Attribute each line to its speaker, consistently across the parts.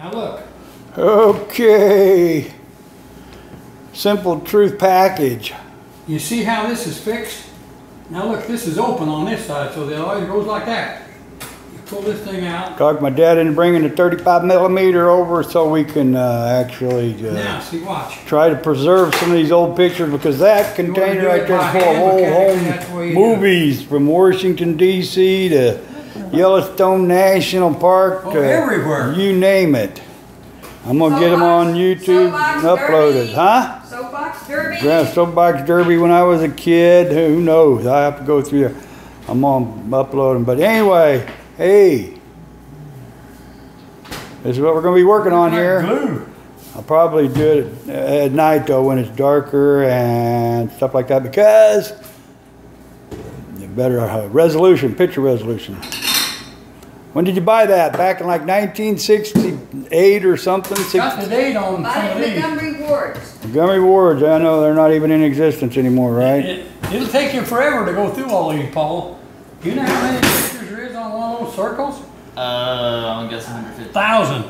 Speaker 1: Now look.
Speaker 2: Okay. Simple Truth package.
Speaker 1: You see how this is fixed? Now look, this is open on this side, so it always goes like that. You pull this thing out.
Speaker 2: Talked my dad into bringing the 35mm over so we can actually
Speaker 1: now, see, watch.
Speaker 2: Try to preserve some of these old pictures, because that container right there is full of old home movies from Washington, D.C. to Yellowstone National Park to
Speaker 1: everywhere.
Speaker 2: You name it. I'm going to get them on YouTube and upload it. Huh?
Speaker 3: Soapbox Derby?
Speaker 2: Yeah, Soapbox Derby when I was a kid. Who knows? I have to go through there. I'm going to upload them. But anyway, hey. This is what we're going to be working on here.
Speaker 1: Glue.
Speaker 2: I'll probably do it at night though when it's darker and stuff like that, because better resolution, picture resolution. When did you buy that? Back in like 1968 or something?
Speaker 1: Got the date on some of these.
Speaker 3: Montgomery Wards.
Speaker 2: Montgomery Wards, I know they're not even in existence anymore, right?
Speaker 1: It'll take you forever to go through all these, Paul. You know how many pictures there is on one of those circles?
Speaker 4: I'm guessing 150.
Speaker 1: 1,000.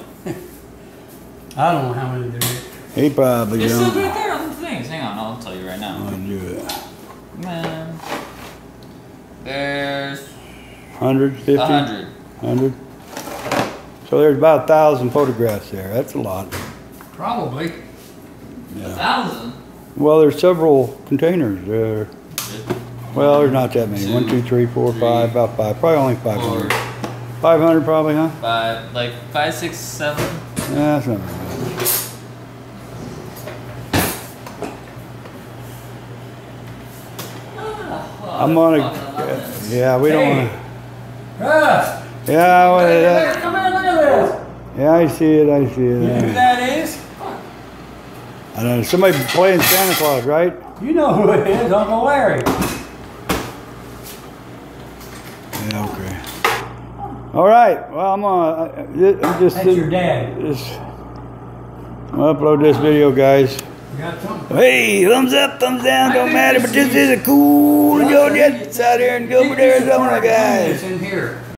Speaker 1: I don't know how many there is.
Speaker 2: He probably
Speaker 4: It's
Speaker 2: don't.
Speaker 4: still right there on the things. Hang on, I'll tell you right now.
Speaker 2: I'll do it.
Speaker 4: Man. There's
Speaker 2: 150?
Speaker 4: 100.
Speaker 2: 100? So there's about 1,000 photographs there. That's a lot.
Speaker 1: Probably.
Speaker 2: Yeah.
Speaker 4: 1,000?
Speaker 2: Well, there's several containers there. Well, there's not that many. 1, 2, 3, 4, 5, about 5. Probably only 500. 500 probably, huh?
Speaker 4: 5, like 5, 6, 7.
Speaker 2: Yeah, that's not very bad. I'm gonna, yeah, we don't want to.
Speaker 1: Russ!
Speaker 2: Yeah, well,
Speaker 1: Come here, look at this.
Speaker 2: yeah, I see it, I see
Speaker 1: You know who
Speaker 2: it.
Speaker 1: that is?
Speaker 2: I don't know, somebody playing Santa Claus, right?
Speaker 1: You know who it is, Uncle Larry.
Speaker 2: Yeah, okay. All right, well, I'm just.
Speaker 1: That's your dad.
Speaker 2: I'm gonna upload this video, guys.
Speaker 1: You got something?
Speaker 2: Hey, thumbs up, thumbs down, don't matter, but this is a cool, go Jets out here in Gilbert, Arizona, guys.
Speaker 1: It's in here.